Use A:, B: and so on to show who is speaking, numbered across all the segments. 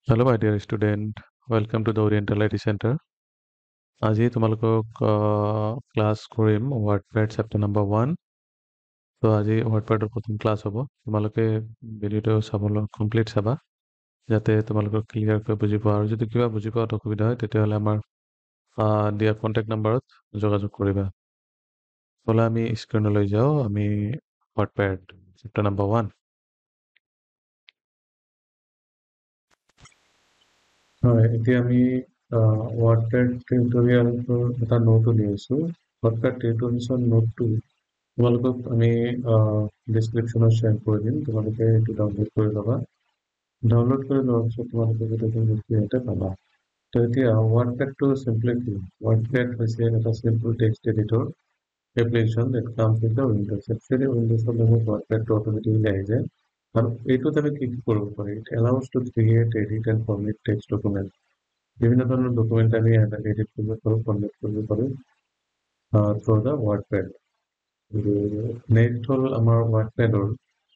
A: Hello, my dear student. Welcome to the Oriental IT Center. আজি তোমালোকক class কৰিম ৱাৰ্ডপেড chapter number 1। তো আজি ৱাৰ্ডপেডৰ প্ৰথম ক্লাছ হ'ব। তোমালোকে ভিডিঅ'টো চাবলৈ কমপ্লিট চাবা যাতে তোমালোকক ক্লিয়াৰকৈ বুজি পোৱা আৰু যদি কিবা বুজি পোৱাত অসুবিধা হয় তেতিয়াহ'লে আমাৰ দিয়া কণ্টেক্ট নাম্বাৰত যোগাযোগ কৰিবা। ব'লা আমি স্ক্ৰীনলৈ যাওঁ। আমি ৱাৰ্ডপেড চেপ্টাৰ নম্বৰ 1। হয়, এতিয়া আমি ৱাৰ্ডপেড টিউটৰিয়েলটোৰ এটা নোট উলিয়াইছোঁ। ৱাৰ্ডপেড টিউটৰিয়েলছৰ নোটটো তোমালোকক আমি ডিছক্ৰিপশ্যনত শ্বেয়াৰ কৰি দিম। তোমালোকে এইটো ডাউনলোড কৰি ল'বা। ডাউনলোড কৰি লোৱাৰ পিছত তোমালোকে গোটেইখিনি বস্তু ইয়াতে পাবা। তো এতিয়া ৱাৰ্ডপেডটো চিম্পলি কি? ৱাৰ্ডপেড হৈছে এটা simple text editor application that comes with the Windows. Actually, Windows ৱাৰ্ডপেডটো অট'মেটিকলি আহি যায়। আৰু এইটোত আমি কি কৰিব পাৰি? It allows to create, edit and format text document. বিভিন্ন ধৰণৰ ডকুমেণ্ট আমি এডিট কৰিব পাৰোঁ, ফৰ্মেট কৰিব পাৰোঁ থ্ৰু দ্য ৱাৰ্ডপেড। নেক্সট হ'ল আমাৰ ৱাৰ্ডপেডৰ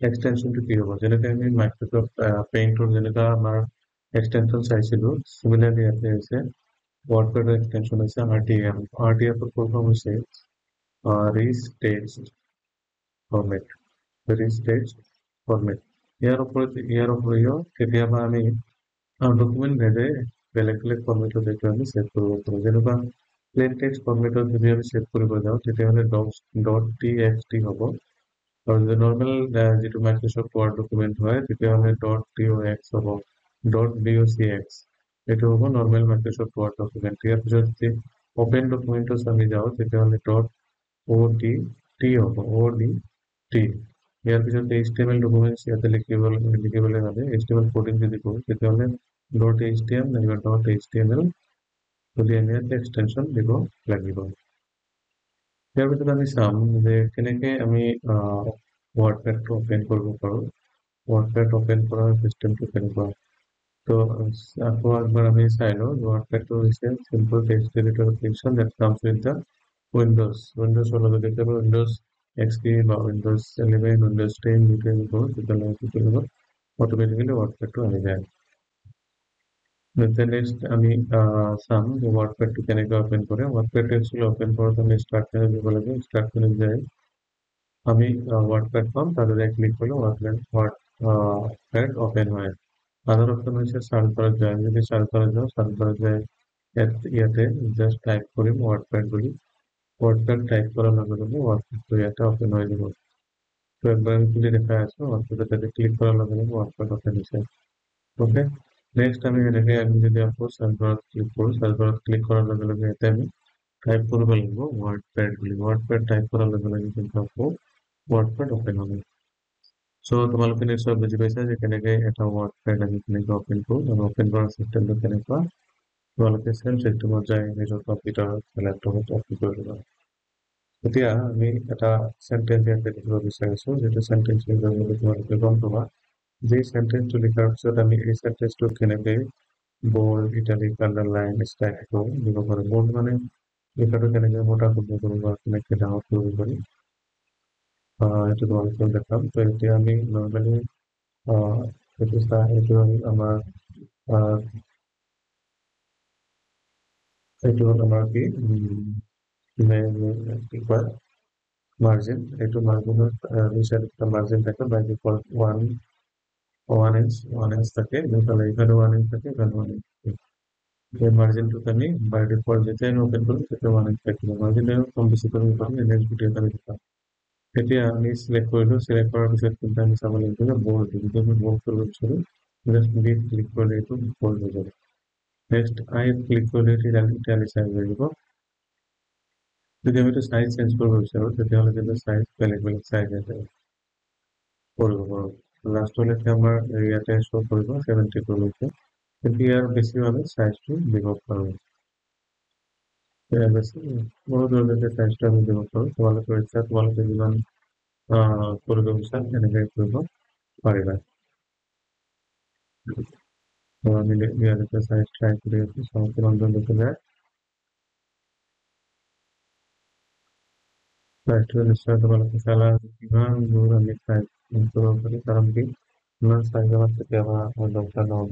A: এক্সটেনশ্যনটো কি হ'ব? যেনেকৈ আমি মাইক্ৰ'ছফ্ট পেইণ্টৰ যেনেকুৱা আমাৰ এক্সটেনশ্যন চাইছিলোঁ, চিমিলাৰলি ইয়াতে হৈছে ৱাৰ্ডপেডৰ এক্সটেনশ্যন হৈছে RTF. RTFৰ ফুল ফৰ্ম হৈছে rich text format. Rich text format. ইয়াৰ উপৰিও কেতিয়াবা আমি ডকুমেণ্ট ভেদে বেলেগ বেলেগ ফৰ্মেটত এইটো আমি ছেভ কৰিব পাৰোঁ। যেনেকুৱা প্লেইন টেক্সট ফৰ্মেটত যদি আমি ছেভ কৰিব যাওঁ তেতিয়াহ'লে .txt হ'ব। আৰু যদি নৰ্মেল যিটো মাইক্ৰ'ছফ্ট ৱাৰ্ড ডকুমেণ্ট হয় তেতিয়াহ'লে .docx হ'ব, .docx এইটো হ'ব নৰ্মেল মাইক্ৰ'ছফ্ট ৱাৰ্ড ডকুমেণ্ট। ইয়াৰ পিছত যদি অপেন ডকুমেণ্টত আমি যাওঁ তেতিয়াহ'লে .odt হ'ব, odt। ইয়াৰ পিছত HTML ডকুমেণ্টছ ইয়াতে লিখিবলৈ হ'লে HTML কোডিং যদি কৰোঁ তেতিয়াহ'লে .htm নাইবা .html যদি আমি ইয়াতে এক্সটেনশ্যন দিব লাগিব। ইয়াৰ পিছত আমি চাম যে কেনেকৈ আমি ৱাৰ্ডপেডটো অপেন কৰিব পাৰোঁ। ৱাৰ্ডপেড অপেন কৰাৰ চিষ্টেমটো কেনেকুৱা। তো আকৌ একবাৰ আমি চাই লওঁ। ৱাৰ্ডপেডটো হৈছে simple text editor application that comes with the উইণ্ডোজৰ লগত কেতিয়াবা উইণ্ডোজ XP বা উইণ্ডোজ 11, উইণ্ডোজ 10 যিটো আমি কৰোঁ তেতিয়াহ'লে সেইটোৰ লগত অট'মেটিকেলি ৱাৰ্ডপেডটো আহি যায়। নেক্সট আমি চাম যে ৱাৰ্ডপেডটো কেনেকৈ অপেন কৰে। ৱাৰ্ডপেডটো একচুৱেলি অপেন কৰোঁতে আমি ষ্টাৰ্ট মেনুত দিব লাগে। ষ্টাৰ্ট মেনুত যাই আমি ৱাৰ্ডপেড পাম, তাতে ক্লিক কৰিলে ৱাৰ্ডপেড অপেন হয়। আদাৰ অপশ্যন হৈছে চাৰ্চ বাৰত যায়। আমি যদি চাৰ্চ বাৰত যাওঁ, চাৰ্চ বাৰত যাই ইয়াতে জাষ্ট টাইপ কৰিম ৱাৰ্ডপেড বুলি। ৱাৰ্ডপেড টাইপ কৰাৰ লগে লগে ৱাৰ্ডপেডটো ইয়াতে অপেন হৈ যাব। তো একবাৰ আমি খুলি দেখাই আছোঁ। ৱাৰ্ডপেডত তাতে ক্লিক কৰাৰ লগে লগে ৱাৰ্ডপেড অপেন হৈছে। ওকে, নেক্সট আমি এনেকৈ যদি আকৌ চাৰ্চ বাৰত ক্লিক কৰোঁ, চাৰ্চ বাৰত ক্লিক কৰাৰ লগে লগে ইয়াতে আমি টাইপ কৰিব লাগিব ৱাৰ্ডপেড বুলি। ৱাৰ্ডপেড টাইপ কৰাৰ লগে লগে কিন্তু আকৌ ৱাৰ্ডপেড অপেন হ'ব। চ' তোমালোকে নিশ্চয় বুজি পাইছা যে কেনেকৈ এটা ৱাৰ্ডপেড আমি কেনেকৈ অপেন কৰোঁ আৰু অপেন কৰাৰ চিষ্টেমটো কেনেকুৱা। তোমালোকে চেম চিষ্টেমত যায় নিজৰ কম্পিউটাৰত লেপটপত অপেন কৰি ল'বা। এতিয়া আমি এটা চেণ্টেঞ্চ ইয়াতে লিখিব বিচাৰিছোঁ, যিটো চেণ্টেঞ্চ লিখাৰ বাবে তোমালোকে গম পাবা যে চেণ্টেঞ্চটো লিখাৰ পিছত আমি এই চেণ্টেঞ্চটো কেনেকৈ বোল্ড, ইটালিক, আণ্ডাৰলাইন, ষ্টাইল দিব পাৰোঁ। বোল্ড মানে লিখাটো কেনেকৈ মোটা কৰিব পাৰোঁ বা কেনেকৈ ডাঙৰ কৰিব পাৰি এইটো তোমালোকক দেখাম। তো এতিয়া আমি নৰ্মেলি এইটো আমাৰ এইটো হ'ল আমাৰ কি কয় মাৰ্জিন। এইটো মাৰ্জিনত মাৰ্জিন থাকে বাই ডিফল্ট ওৱান ইঞ্চ থাকে। ইফালে 1 ইঞ্চ থাকে, ইফালে 1 ইঞ্চ থাকে। এই মাৰ্জিনটোত আমি বাই ডিফল্ট যেতিয়াই আমি অপেন কৰোঁ তেতিয়া 1 ইঞ্চ থাকিব। মাৰ্জিন কম বেছি কৰিব পাৰোঁ, নেক্সট ভিডিঅ'ত আমি দেখাম। এতিয়া আমি চিলেক্ট কৰিলোঁ। চিলেক্ট কৰাৰ পিছত কিন্তু আমি চাব লাগিব যে বোল্ড, যদি আমি বোল্ড কৰিব বিচাৰোঁ জাষ্ট বি ক্লিক কৰিলে এইটো বোল্ড হৈ যাব। নেক্সট আই ক্লিক কৰিলে ইটালিক চাইজ হৈ যাব। যদি আমি এইটো চাইজ চেঞ্জ কৰিব বিচাৰোঁ তেতিয়াহ'লে কিন্তু চাইজ বেলেগ বেলেগ চাইজ কৰিব পাৰোঁ। লাষ্টলৈকে আমাৰ ইয়াতে শ্ব' কৰিব 72 লৈকে, কিন্তু ইয়াৰ বেছি আমি চাইজটো দিব পাৰোঁ। বহুত দূৰলৈকে চাইজটো আমি দিব পাৰোঁ। তোমালোকৰ ইচ্ছা, তোমালোকে যিমান কৰিব বিচাৰা এনেকৈ কৰিব পাৰিবা। তো আমি ইয়ালৈকে চাইজ ট্ৰাই কৰি আছোঁ, চাওঁ কিমান দূৰলৈকে যায়। চাইজটো নিশ্চয় তোমালোকে চালা কিমান দূৰ আমি চাইজ কৰিব পাৰি, কাৰণ কি ইমান চাইজ আমাৰ কেতিয়াবা দৰকাৰ নহ'ব।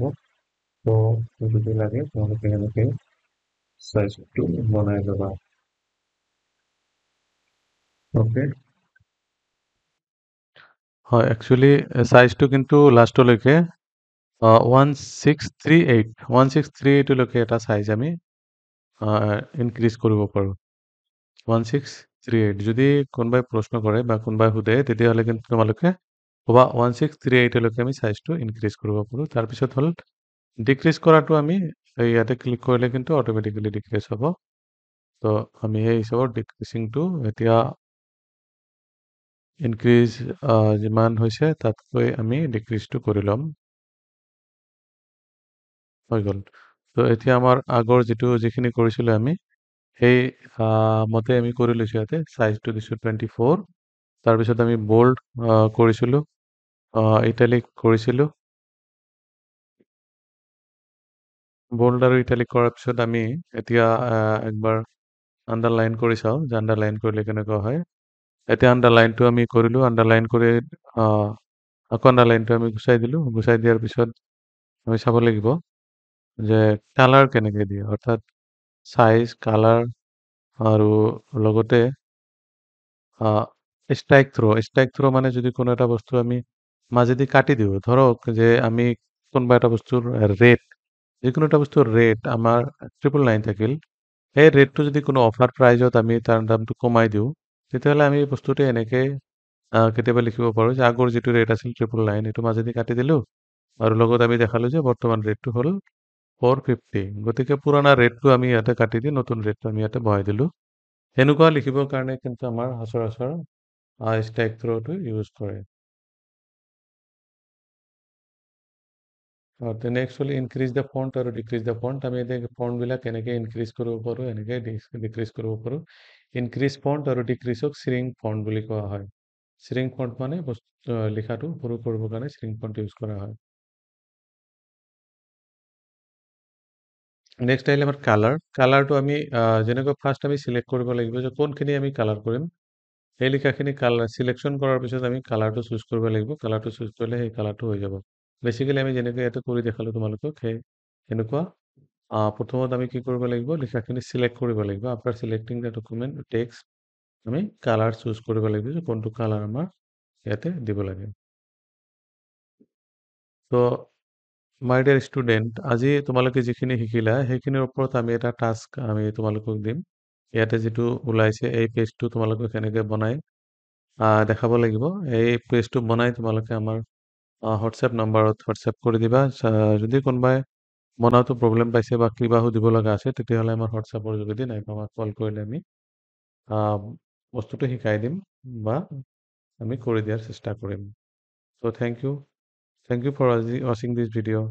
A: তো যদি লাগে তোমালোকে এনেকে চাইজটো বনাই ল'বা। অ'কে। হয়, একচুৱেলি চাইজটো কিন্তু লাষ্টলৈকে 1638 এটা চাইজ আমি ইনক্ৰিজ কৰিব পাৰোঁ। 1638 যদি কোনোবাই প্ৰশ্ন কৰে বা কোনোবাই সোধে তেতিয়াহ'লে কিন্তু তোমালোকে ক'বা 1638লৈকে আমি চাইজটো ইনক্ৰিজ কৰিব পাৰোঁ। তাৰপিছত হ'ল ডিক্ৰিজ কৰাটো আমি ইয়াতে ক্লিক কৰিলে কিন্তু অট'মেটিকেলি ডিক্ৰিজ হ'ব। তো আমি সেই হিচাপত ডিক্ৰিজিংটো এতিয়া ইনক্ৰিজ যিমান হৈছে তাতকৈ আমি ডিক্ৰিজটো কৰি ল'ম। হৈ গ'ল। তো এতিয়া আমাৰ আগৰ যিখিনি কৰিছিলোঁ আমি সেই মতে আমি কৰি লৈছোঁ ইয়াতে চাইজটো দিছোঁ 24। তাৰপিছত আমি বল্ড কৰিছিলোঁ, ইটালিক কৰিছিলোঁ। বল্ড আৰু ইটালিক কৰাৰ পিছত আমি এতিয়া একবাৰ আণ্ডাৰলাইন কৰি চাওঁ যে আণ্ডাৰলাইন কৰিলে কেনেকুৱা হয়। এতিয়া আণ্ডাৰলাইনটো আমি কৰিলোঁ, আণ্ডাৰলাইন কৰি আকৌ আণ্ডাৰলাইনটো আমি গুচাই দিলোঁ। গুচাই দিয়াৰ পিছত আমি চাব লাগিব যে কালাৰ কেনেকৈ দিয়ে, অৰ্থাৎ চাইজ, কালাৰ আৰু লগতে ষ্ট্ৰাইক থ্ৰ মানে যদি কোনো এটা বস্তু আমি মাজেদি কাটি দিওঁ, ধৰক যে আমি কোনোবা এটা বস্তুৰ ৰেট, যিকোনো এটা বস্তুৰ ৰেট আমাৰ 999 থাকিল, সেই ৰেটটো যদি কোনো অফাৰ প্ৰাইজত আমি তাৰ দামটো কমাই দিওঁ, তেতিয়াহ'লে আমি বস্তুটো এনেকৈ কেতিয়াবা লিখিব পাৰোঁ যে আগৰ যিটো ৰেট আছিল 999 এইটো মাজেদি কাটি দিলোঁ আৰু লগত আমি দেখালোঁ যে বৰ্তমান ৰেটটো হ'ল 450। গতিকে পুৰণা ৰেটটো আমি ইয়াতে কাটি দি নতুন ৰেটটো আমি ইয়াতে বহাই দিলোঁ। সেনেকুৱা লিখিবৰ কাৰণে কিন্তু আমাৰ সচৰাচৰ ষ্ট্ৰাইক থ্ৰ'টো ইউজ কৰে। তেনে একচুৱেলি ইনক্ৰিজ দ্য ফণ্ট আৰু ডিক্ৰিজ দ্য ফণ্ট, আমি এতিয়া ফণ্টবিলাক এনেকৈ ইনক্ৰিজ কৰিব পাৰোঁ, এনেকৈ ডিক্ৰিজ কৰিব পাৰোঁ। ইনক্ৰিজ ফণ্ট আৰু ডিক্ৰিজক শ্ৰিংক ফণ্ট বুলি কোৱা হয়। শ্ৰিংক ফণ্ট মানে লিখাটো সৰু কৰিবৰ কাৰণে শ্ৰিংক ফণ্ট ইউজ কৰা হয়। নেক্সট আহিলে আমাৰ কালাৰ। কালাৰটো আমি যেনেকৈ ফাৰ্ষ্ট আমি চিলেক্ট কৰিব লাগিব যে কোনখিনি আমি কালাৰ কৰিম। সেই লিখাখিনি কালাৰ চিলেকশ্যন কৰাৰ পিছত আমি কালাৰটো চুজ কৰিব লাগিব। কালাৰটো চুজ কৰিলে সেই কালাৰটো হৈ যাব। বেচিকেলি আমি যেনেকৈ ইয়াতে কৰি দেখালোঁ তোমালোকক সেনেকুৱা। প্ৰথমত আমি কি কৰিব লাগিব, লিখাখিনি চিলেক্ট কৰিব লাগিব। আফটাৰ চিলেক্টিং দ্য ডকুমেণ্ট টেক্সট আমি কালাৰ চুজ কৰিব লাগিব যে কোনটো কালাৰ আমাৰ ইয়াতে দিব লাগে। তো মাই ডিয়াৰ ষ্টুডেণ্ট, আজি তোমালোকে যিখিনি শিকিলা সেইখিনিৰ ওপৰত আমি এটা টাস্ক আমি তোমালোকক দিম। ইয়াতে যিটো ওলাইছে এই পেজটো তোমালোকে কেনেকৈ বনাই দেখাব লাগিব। এই পেজটো বনাই তোমালোকে আমাৰ হোৱাটছএপ নাম্বাৰত হোৱাটছএপ কৰি দিবা। যদি কোনোবাই বনাওঁতে প্ৰব্লেম পাইছে বা কিবা সুধিব লগা আছে তেতিয়াহ'লে আমাৰ হোৱাটছএপৰ যোগেদি নাইবা আমাক কল কৰিলে আমি বস্তুটো শিকাই দিম বা আমি কৰি দিয়াৰ চেষ্টা কৰিম। চ' থেংক ইউ ফৰ ৱাচিং দিছ ভিডিঅ'।